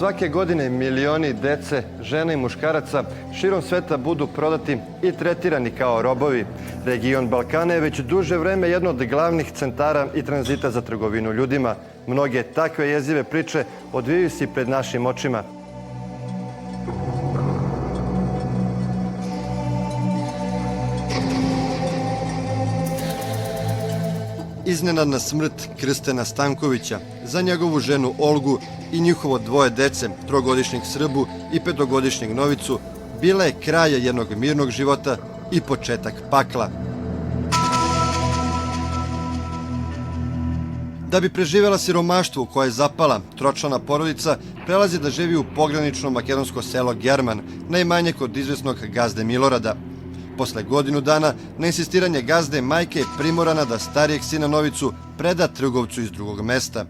svake godine milioni dece, žena i muškaraca širom sveta budu prodati i tretirani kao robovi. Region Balkana je već duže vreme jedno od glavnih centara i tranzita za trgovinu ljudima. Mnoge takve jezive priče odvijaju se pred našim očima. Iznenadna smrt Krstena Stankovića, za njegovu ženu Olgu i njihovo dvoje dece, trogodišnjeg Srbu i petogodišnjeg Novicu, bila je kraja jednog mirnog života i početak pakla. Da bi preživela siromaštvo u koje je zapala, tročlana porodica prelazi da živi u pogranično makedonsko selo German, na imanje kod izvesnog gazde Milorada. Posle godinu dana, na insistiranje gazde, majka je primorana da starijeg sina Novicu preda trgovcu iz drugog mesta.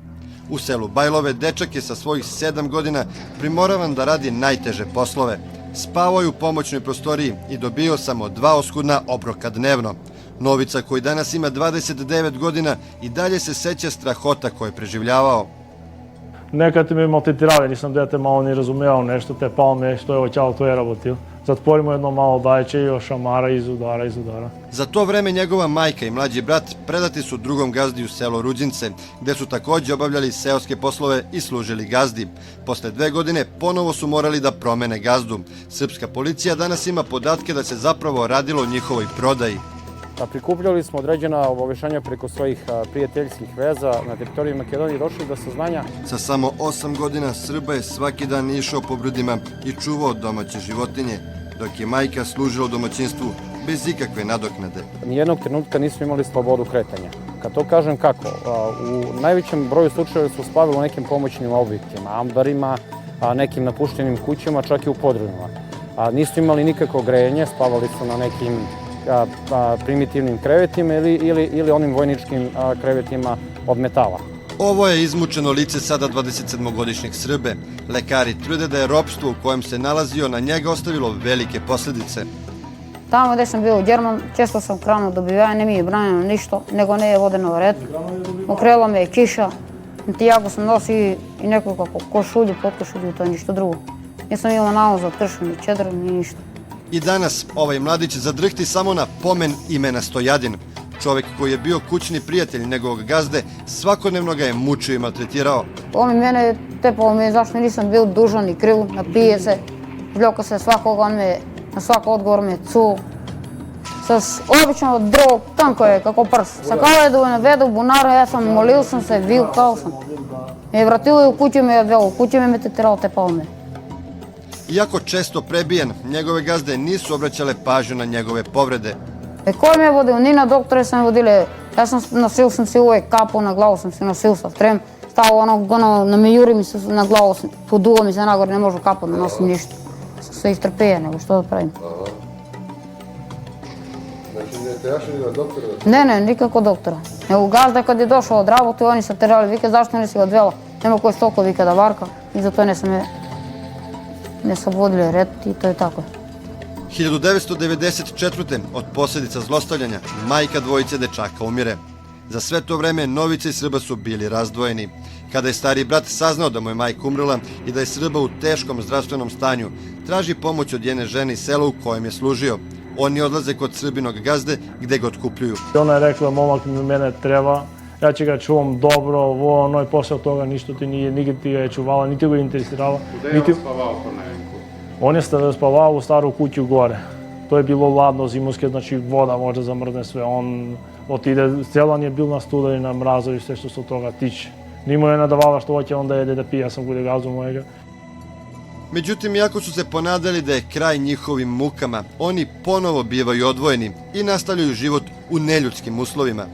U selu Bajlove dečak je sa svojih 7 godina primoravan da radi najteže poslove. Spavao je u pomoćnoj prostoriji i dobio samo 2 oskudna obroka dnevno. Novica, koji danas ima 29 godina, i dalje se seća strahota koje je preživljavao. Nekad me maltretirali, nisam dete malo ni razumijao nešto, te pao me što je oćalo, to je rabotil. Zatvorimo jedno malo dajče i ošamara iz udara. Za to vreme njegova majka i mlađi brat predati su drugom gazdi u selo Ruđince, gde su takođe obavljali seoske poslove i služili gazdi. Posle 2 godine ponovo su morali da promene gazdu. Srpska policija danas ima podatke da se zapravo radilo o njihovoj prodaji. Prikupljali smo određena obaveštenja preko svojih prijateljskih veza na teritoriji Makedonije i došli do saznanja. Sa samo 8 godina Srba je svaki dan išao po brudima i čuvao domaće životinje, dok je majka služila u domaćinstvu bez ikakve nadoknade. Nijednog trenutka nismo imali slobodu kretanja. Kad to kažem kako, u najvećem broju slučajeva su spavali u nekim pomoćnim objektima, ambarima, nekim napuštenim kućama, čak i u podrumima. Nisu imali nikakvo grejanje, spavali su na nekim primitivnim krevetima ili onim vojničkim krevetima od metala. Ovo je izmučeno lice sada 27-godišnjeg Srbe. Lekari tvrde da je ropstvo u kojem se nalazio na njega ostavilo velike posljedice. Tamo gde sam bio u German, često sam hranu dobivao, ne mi je branjeno ništa, nego ne je vodeno red. Ukrela me je kiša, jako sam nosio i nekoliko košulju, potkošulju, to je ništa drugo. Nisam imao nalaz za kršu, ni čedar, ni ništa. I danas ovaj mladić zadrhti samo na pomen imena Stojadin. Čovek koji je bio kućni prijatelj njegovog gazde, svakodnevno ga je mučio i maltretirao. On mi mene tepao me zašto nisam bio dužan i kriv, napije se, vljoko se svakoga, on me na svaki odgovor me cuo. Obično drog, tanko je kako prs. Sakao je da me navede u bunaru, ja sam molio sam se, vikao sam. Me je vratilo i u kuću me je odveo, u kuću me tetirao, tepao me. Iako često prebijen, njegove gazde nisu obraćale pažnju na njegove povrede. Ko me je vodio? Ni na doktore sam vodile. Ja sam nosil sam se uvek kapu na glavu, sam se nosil sa trem. Stao ono, namejuri mi se na glavu, poduo mi se nagore, ne možu kapu da nosim ništa. Sve istrpeje, nego što da pravim. Znači ne trebaš li na doktora? Ne, nikako doktora. Nego gazda kad je došao od rabote, oni se terali, vike zašto ne si ga odvela? Nema koji stoko vika da varka i zato ne sam vodili red i to je tako. 1994. od posljedica zlostavljanja majka dvojice dečaka umire. Za sve to vreme Novica i Srba su bili razdvojeni. Kada je stari brat saznao da mu je majka umrla i da je Srba u teškom zdravstvenom stanju, traži pomoć od jedne žene iz sela u kojem je služio. Oni odlaze kod Srbinog gazde gde ga otkupljuju. Ona je rekla, momak mi mene treba, ja će ga čuvam dobro, ono i posle toga ništa ti nije, nigdje ti ga je čuvala, niti ga je interesirala. Gde je on spavao po nevenku? On je spavao u staru kuću gore. To je bilo ladno zimske, znači voda može zamrzne sve. On otide, celan je bil na studaju, na mrazovi, sve što se od toga tiče. Nimo je nadavala što hoće, onda jede da pije, ja sam kude gazu mojega. Međutim, iako su se ponadali da je kraj njihovim mukama, oni ponovo bivaju odvojeni i nastavljaju život u neljudskim uslovima.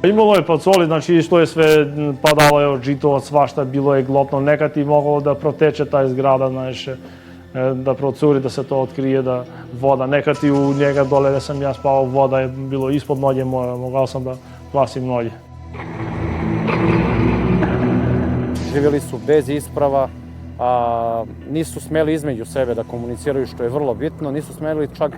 Imalo je pacoli, znači što je sve, padalo je od žito, od svašta, bilo je glopno. Nekad i moglo da proteče taj zgrada, znači, da procuri, da se to otkrije, da voda. Nekad i u njega dole gde sam ja spavao, voda je bilo ispod noge moje, mogao sam da plasim noge. Živjeli su bez isprava, nisu smeli između sebe da komuniciraju, što je vrlo bitno, nisu smeli čak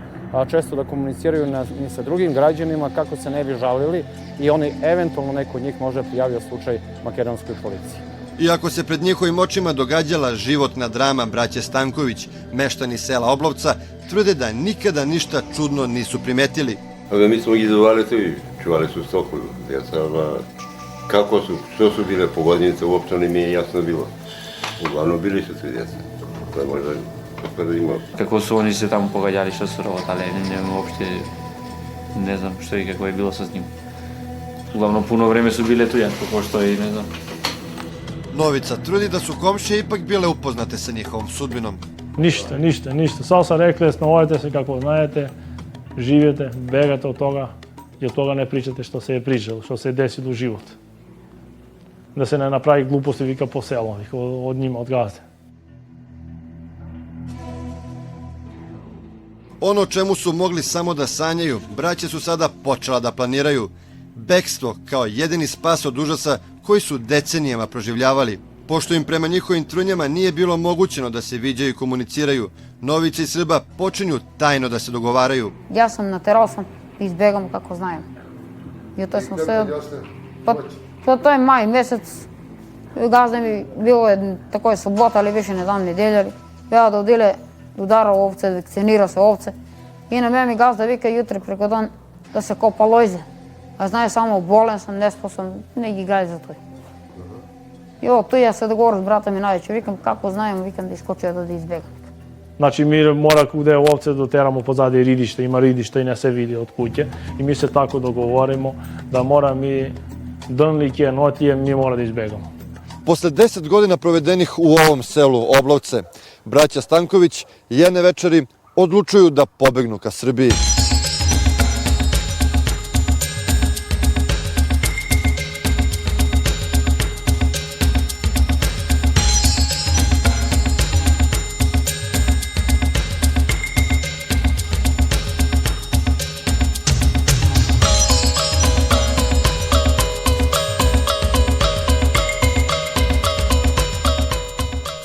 često da komuniciraju ni sa drugim građanima kako se ne bi žalili i oni, eventualno neko od njih može prijavio slučaj makedonskoj policiji. Iako se pred njihovim očima događala životna drama braće Stanković, meštani sela Oblovca tvrde da nikada ništa čudno nisu primetili. Mi smo ih izvali i čuvali su stoku, djeca, kako su, što su bile pogodnice, uopće ne mi je jasno bilo. Uglavnom bili su svi djeca, to je možda gospodin imao. Kako su oni se tamo pogađali, što su rovotali, uopšte ne znam što i kako je bilo sa njim. Uglavnom puno vreme su bile tu, kako što i ne znam. Novica tvrdi da su komšije ipak bile upoznate sa njihovom sudbinom. Ništa. Samo sam rekli, snovajte se kako znajete, živjete, begate od toga i od toga ne pričate što se je pričalo, što se je desilo u život. Da se ne napravi gluposti vika po selu, od njima, od gazde. Ono o čemu su mogli samo da sanjaju, braće su sada počela da planiraju. Bekstvo kao jedini spas od užasa koji su decenijama proživljavali. Pošto im prema njihovim tvrdnjama nije bilo omogućeno da se viđaju i komuniciraju, Novica i Srba počinju tajno da se dogovaraju. Ja sam naterao sam da izbegamo kako znajem. I to smo sve... Pa to je maj mesec. Gazda mi bilo je tako je subota, ali više ne znam, nedeljali. Ja da odile udarao ovce, vakcinirao se ovce. I na mene mi gazda vika jutri preko dan da se kopa lojze. A znaje samo bolen sam, nesposoban, ne gi gaj za to. I ovo, tu ja se dogovorim s bratom i najveću, vikam kako znajem, vikam da iskočio da izbegam. Znači mi mora kude ovce doteramo pozadi ridište, ima ridište i ne se vidi od kuće. I mi se tako dogovorimo da mora mi drnlike, notije, mi mora da izbegamo. Posle 10 godina provedenih u ovom selu Oblovce, braća Stanković jedne večeri odlučuju da pobegnu ka Srbiji.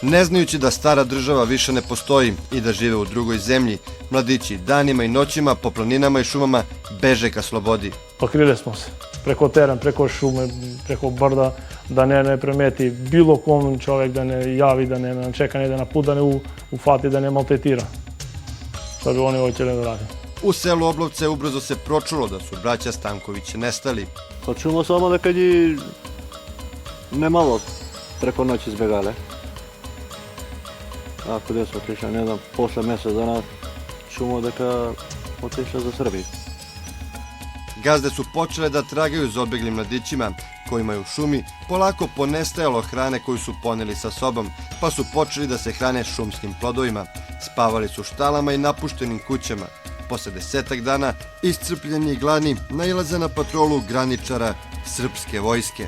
Ne znajući da stara država više ne postoji i da žive u drugoj zemlji, mladići danima i noćima po planinama i šumama beže ka slobodi. Pokrili smo se preko teren, preko šume, preko brda, da ne premeti bilo kom čovjek, da ne javi, da ne čeka negde na put, da ne ufati, da ne maltretira. Što bi oni hoćeli da radi. U selu Oblovce ubrzo se pročulo da su braća Stanković nestali. Pa čumo samo da kad je nemalo preko noći izbjegale. A gdje su otišli, ne znam, posle mjesec dana čumo da otišli za Srbiju. Gazde su počele da tragaju za odbeglim mladićima, kojima je u šumi polako ponestajalo hrane koju su poneli sa sobom, pa su počeli da se hrane šumskim plodovima. Spavali su u štalama i napuštenim kućama. Posle 10 dana, iscrpljeni i gladni, nailaze na patrolu graničara srpske vojske.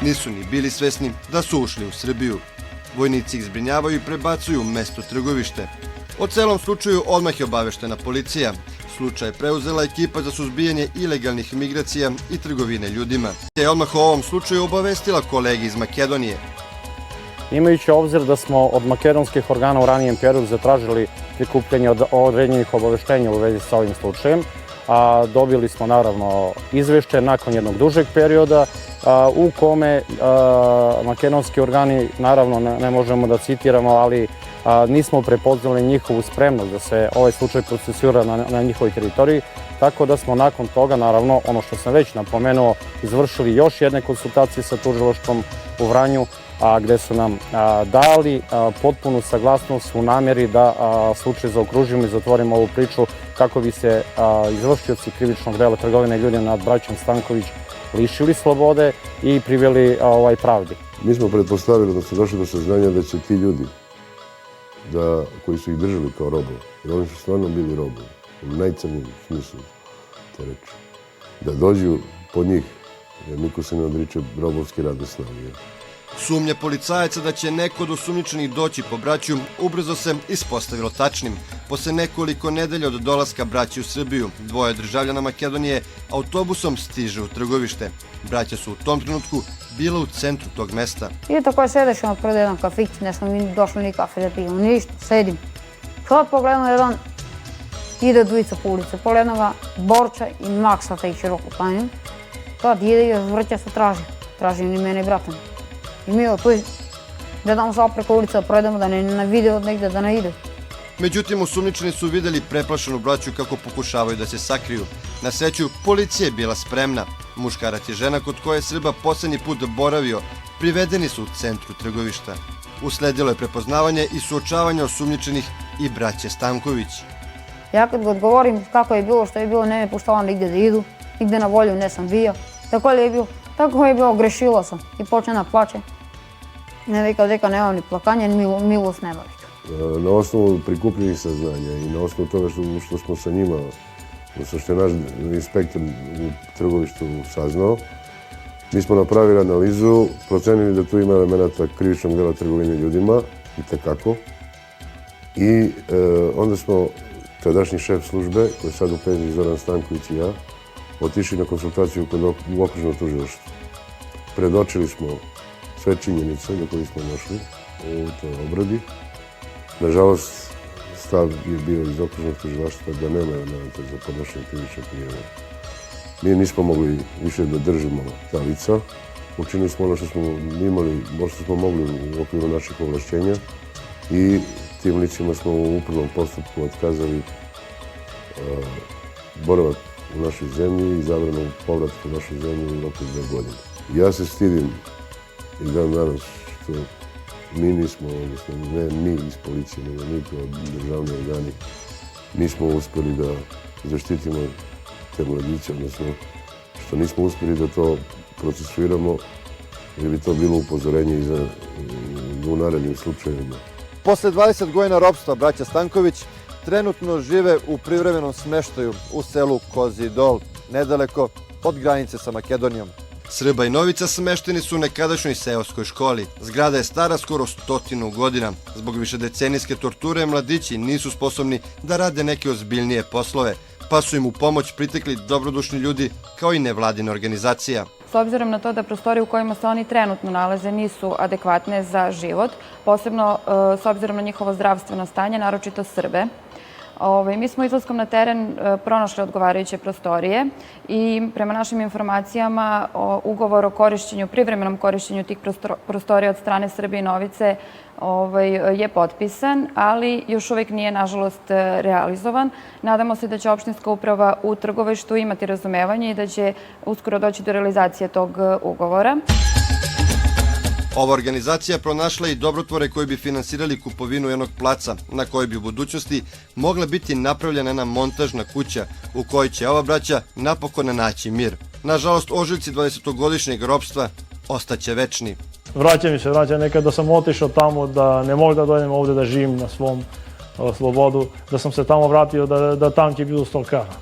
Nisu ni bili svesni da su ušli u Srbiju. Vojnici ih zbrinjavaju i prebacuju u mesto trgovište. O celom slučaju odmah je obaveštena policija. Slučaj je preuzela ekipa za suzbijanje ilegalnih migracija i trgovine ljudima. Je odmah o ovom slučaju obavestila kolege iz Makedonije. Imajući obzir da smo od makedonskih organa u ranijem periodu zatražili prikupljanje određenih obaveštenja u vezi sa ovim slučajem, dobili smo naravno izvešće nakon jednog dužeg perioda u kome makedonski organi, naravno ne možemo da citiramo, ali nismo prepoznali njihovu spremnost da se ovaj slučaj procesira na njihovoj teritoriji, tako da smo nakon toga, naravno, ono što sam već napomenuo, izvršili još jedne konsultacije sa tužilaštvom u Vranju, gde su nam dali potpunu saglasnost u namjeri da slučaj zaokružimo i zatvorimo ovu priču kako bi se izvršioci krivičnog dela trgovine ljudima nad braćom Stanković lišili slobode i priveli pravdi. Mi smo pretpostavili da su došli do saznanja da će ti ljudi koji su ih držali kao robove, jer oni su stvarno bili robovi, u najcrnijem smislu te reči, da dođu po njih, jer niko se ne odriče robovski radne snage. Sumnje policajaca da će neko od osumnjičenih doći po braću ubrzo se ispostavilo tačnim. Posle nekoliko nedelja od dolaska braće u Srbiju, dvoje državljana Makedonije autobusom stiže u Trgovište. Braća su u tom trenutku bila u centru tog mesta. I tako sedeš pred jedan kafić, ne smo mi došli ni kafe da pijemo, ništa, sedim. Sad pogledamo jedan, ide dvojica po ulici, pogledamo ga Borča i Maksa, taj široko planinu. Kad ide i vrća se traži ni mene i brata. I mi tu gledamo sad preko ulica, projdemo da ne vide od negde, da ne ide. Međutim, osumnjičeni su videli preplašenu braću kako pokušavaju da se sakriju. Na sreću, policija je bila spremna. Muškarac i žena kod koje je Srba poslednji put boravio, privedeni su u centru Trgovišta. Usledilo je prepoznavanje i suočavanje osumnjičenih i braće Stanković. Ja kad god govorim kako je bilo, što je bilo, ne me puštala nigde da idu, nigde na volju ne sam bio. Tako je bilo, grešilo sam i počne da plače. Ne veka nemam ni plakanja, ni milost ne bavi. Na osnovu prikupljenih saznanja i na osnovu toga što smo sa njima, što je naš inspektor u Trgovištu saznao, mi smo napravili analizu, procenili da tu ima elemenata krivičnog dela trgovine ljudima, i tekako. I onda smo, tadašnji šef službe, koji je sad u penziji Zoran Stanković i ja, otišli na konsultaciju u okružno tužilaštvo. Predočili smo sve činjenice do kojih smo došli u toj obradi. Nažalost, stav je bio iz okružnog tužilaštva da nema elementa za podnošenje krivične prijave. Mi nismo mogli više da držimo ta lica. Učinili smo ono što smo imali, što smo mogli u okviru naših ovlašćenja i tim licima smo u upravnom postupku otkazali boravak u našoj zemlji i zabranu povratka u našu zemlju u roku 2 godine. Ja se stidim i dan danas što mi nismo, odnosno ne mi iz policije, nego mi kao državni organi, nismo uspeli da zaštitimo te mladiće, odnosno što nismo uspeli da to procesuiramo, jer bi to bilo upozorenje i za u narednim slučajevima. Posle 20 godina ropstva braća Stanković trenutno žive u privremenom smeštaju u selu Kozji Dol, nedaleko od granice sa Makedonijom. Srba i Novica smešteni su u nekadašnjoj seoskoj školi. Zgrada je stara skoro 100 godina. Zbog višedecenijske torture mladići nisu sposobni da rade neke ozbiljnije poslove, pa su im u pomoć pritekli dobrodušni ljudi kao i nevladina organizacija. S obzirom na to da prostorije u kojima se oni trenutno nalaze nisu adekvatne za život, posebno s obzirom na njihovo zdravstveno stanje, naročito Srbe, mi smo izlaskom na teren pronašli odgovarajuće prostorije i prema našim informacijama ugovor o korišćenju, privremenom korišćenju tih prostorija od strane Srbije i Novice je potpisan, ali još uvek nije, nažalost, realizovan. Nadamo se da će opštinska uprava u Trgovištu imati razumevanje i da će uskoro doći do realizacije tog ugovora. Ova organizacija pronašla i dobrotvore koji bi finansirali kupovinu jednog placa, na kojoj bi u budućnosti mogla biti napravljena jedna montažna kuća u kojoj će ova braća napokon naći mir. Nažalost, ožiljci 20-godišnjeg ropstva ostaće večni. Vraća mi se, nekad da sam otišao tamo, da ne mogu da dođem ovde da živim na svom slobodu, da sam se tamo vratio, da tam je bilo stolkara.